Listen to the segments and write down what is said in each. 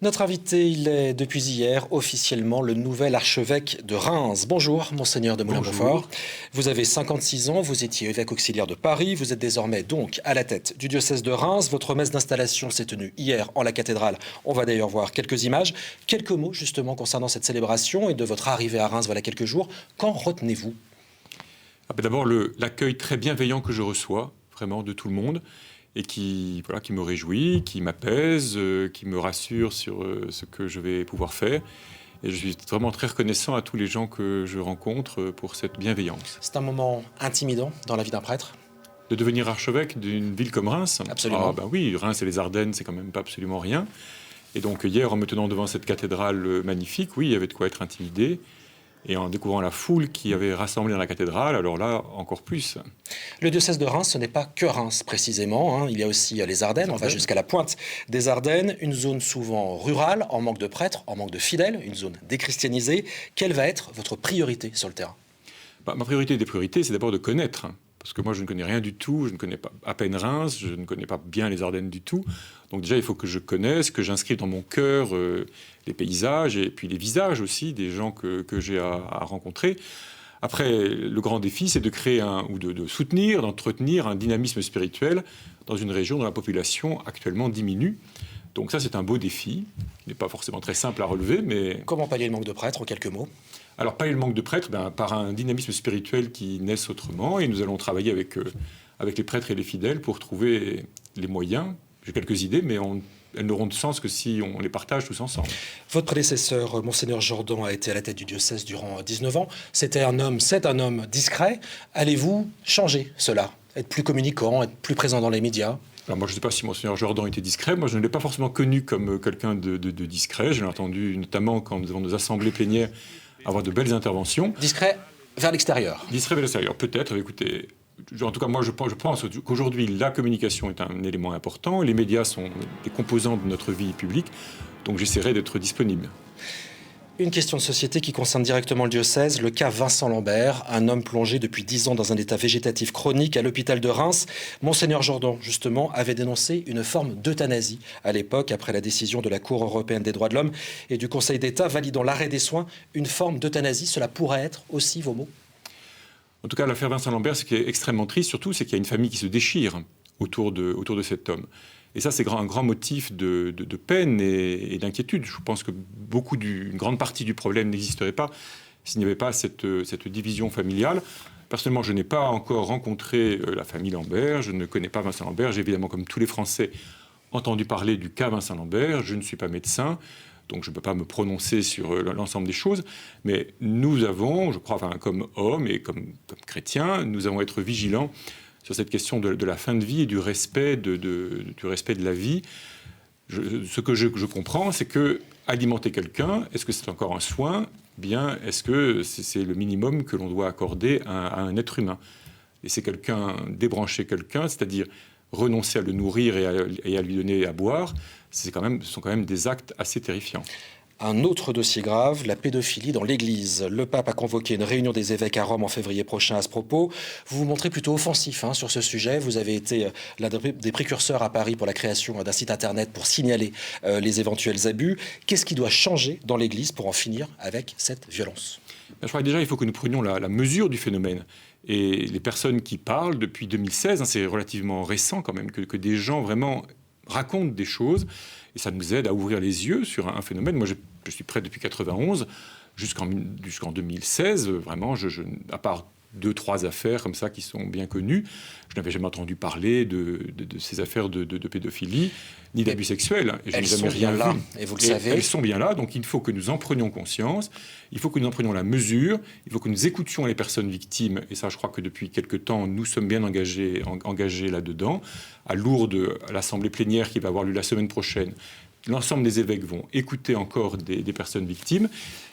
Notre invité, il est depuis hier officiellement le nouvel archevêque de Reims. Bonjour, monseigneur de Moulin-Beaufort. Vous avez 56 ans, vous étiez évêque auxiliaire de Paris, vous êtes désormais donc à la tête du diocèse de Reims. Votre messe d'installation s'est tenue hier en la cathédrale. On va d'ailleurs voir quelques images. Quelques mots justement concernant cette célébration et de votre arrivée à Reims voilà quelques jours. Qu'en retenez-vous ? D'abord, l'accueil très bienveillant que je reçois, vraiment de tout le monde, et qui me réjouit, qui m'apaise, qui me rassure sur ce que je vais pouvoir faire. Et je suis vraiment très reconnaissant à tous les gens que je rencontre pour cette bienveillance. C'est un moment intimidant dans la vie d'un prêtre ? De devenir archevêque d'une ville comme Reims ? Absolument. Oui, Reims et les Ardennes, c'est quand même pas absolument rien. Et donc hier, en me tenant devant cette cathédrale magnifique, oui, il y avait de quoi être intimidé. Et en découvrant la foule qui avait rassemblé dans la cathédrale, alors là, encore plus. Le diocèse de Reims, ce n'est pas que Reims précisément. Il y a aussi les Ardennes, on va jusqu'à la pointe des Ardennes, une zone souvent rurale, en manque de prêtres, en manque de fidèles, une zone déchristianisée. Quelle va être votre priorité sur le terrain ? Ma priorité des priorités, c'est d'abord de connaître. Parce que moi, je ne connais rien du tout, je ne connais pas à peine Reims, je ne connais pas bien les Ardennes du tout. Donc déjà, il faut que je connaisse, que j'inscrive dans mon cœur les paysages et puis les visages aussi des gens que j'ai à rencontrer. Après, le grand défi, c'est de créer de soutenir, d'entretenir un dynamisme spirituel dans une région dont la population actuellement diminue. Donc ça, c'est un beau défi. Il n'est pas forcément très simple à relever, mais... Comment pallier le manque de prêtres, en quelques mots ? Alors, pallier le manque de prêtres, par un dynamisme spirituel qui naisse autrement. Et nous allons travailler avec les prêtres et les fidèles pour trouver les moyens. J'ai quelques idées, mais elles n'auront de sens que si on les partage tous ensemble. Votre prédécesseur, monseigneur Jordan, a été à la tête du diocèse durant 19 ans. C'est un homme discret. Allez-vous changer cela ? Être plus communicant, être plus présent dans les médias ? Alors moi, je ne sais pas si monseigneur Jordan était discret. Moi, je ne l'ai pas forcément connu comme quelqu'un de discret. Je l'ai entendu notamment quand nous avons nos assemblées plénières avoir de belles interventions. Discret vers l'extérieur. Discret vers l'extérieur, peut-être. Écoutez, en tout cas, moi, je pense qu'aujourd'hui, la communication est un élément important. Les médias sont des composants de notre vie publique. Donc, j'essaierai d'être disponible. Une question de société qui concerne directement le diocèse, le cas Vincent Lambert, un homme plongé depuis 10 ans dans un état végétatif chronique à l'hôpital de Reims. Monseigneur Jordan, justement, avait dénoncé une forme d'euthanasie à l'époque, après la décision de la Cour européenne des droits de l'homme et du Conseil d'État validant l'arrêt des soins. Une forme d'euthanasie, cela pourrait être aussi vos mots ? En tout cas, l'affaire Vincent Lambert, ce qui est extrêmement triste, surtout, c'est qu'il y a une famille qui se déchire autour de cet homme. Et ça, c'est un grand motif de peine et d'inquiétude. Je pense que une grande partie du problème n'existerait pas s'il n'y avait pas cette division familiale. Personnellement, je n'ai pas encore rencontré la famille Lambert, je ne connais pas Vincent Lambert. J'ai évidemment, comme tous les Français, entendu parler du cas Vincent Lambert. Je ne suis pas médecin, donc je ne peux pas me prononcer sur l'ensemble des choses. Mais nous avons, je crois, comme hommes et comme chrétiens, nous allons être vigilants sur cette question de la fin de vie et du respect de la vie. Ce que je comprends, c'est que alimenter quelqu'un, est-ce que c'est encore un soin ? Bien, est-ce que c'est le minimum que l'on doit accorder à un être humain ? Et c'est débrancher quelqu'un, c'est-à-dire renoncer à le nourrir et à lui donner à boire, ce sont quand même des actes assez terrifiants. Un autre dossier grave, la pédophilie dans l'Église. Le pape a convoqué une réunion des évêques à Rome en février prochain à ce propos. Vous vous montrez plutôt offensif sur ce sujet. Vous avez été l'un des précurseurs à Paris pour la création d'un site internet pour signaler les éventuels abus. Qu'est-ce qui doit changer dans l'Église pour en finir avec cette violence ? Je crois que déjà, il faut que nous prenions la mesure du phénomène. Et les personnes qui parlent depuis 2016, c'est relativement récent quand même, que des gens vraiment racontent des choses. Et ça nous aide à ouvrir les yeux sur un phénomène. Moi, je suis prêtre depuis 91 jusqu'en 2016. Vraiment, à part 2-3 affaires comme ça qui sont bien connues, je n'avais jamais entendu parler de ces affaires de pédophilie ni d'abus sexuels. Et elles sont bien là, et vous le savez. Elles sont bien là, donc il faut que nous en prenions conscience, il faut que nous en prenions la mesure, il faut que nous écoutions les personnes victimes, et ça je crois que depuis quelque temps nous sommes bien engagés là-dedans. À Lourdes, à l'assemblée plénière qui va avoir lieu la semaine prochaine, l'ensemble des évêques vont écouter encore des personnes victimes,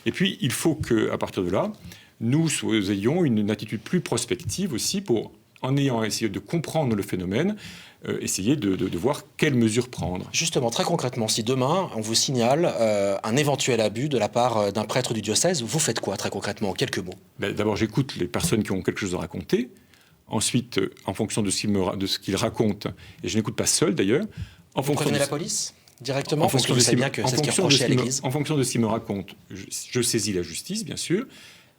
et puis il faut qu'à partir de là, nous ayons une attitude plus prospective aussi pour, en ayant essayé de comprendre le phénomène, essayer de voir quelles mesures prendre. Justement, très concrètement, si demain on vous signale un éventuel abus de la part d'un prêtre du diocèse, vous faites quoi très concrètement, en quelques mots ? D'abord, j'écoute les personnes qui ont quelque chose à raconter. Ensuite, en fonction de ce qu'ils racontent, et je n'écoute pas seul d'ailleurs, vous prévenez la police ? directement, parce que vous savez bien que c'est ce qui est reproché à l'Église. En fonction de ce qu'il me raconte, je saisis la justice, bien sûr,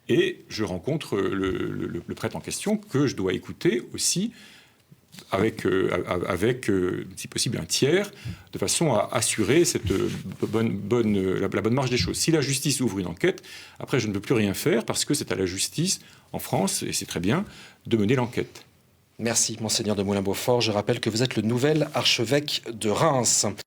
et je rencontre le prêtre en question, que je dois écouter aussi avec si possible, un tiers, de façon à assurer cette la bonne marche des choses. Si la justice ouvre une enquête, après, je ne peux plus rien faire, parce que c'est à la justice, en France, et c'est très bien, de mener l'enquête. Merci, Monseigneur de Moulin-Beaufort. Je rappelle que vous êtes le nouvel archevêque de Reims.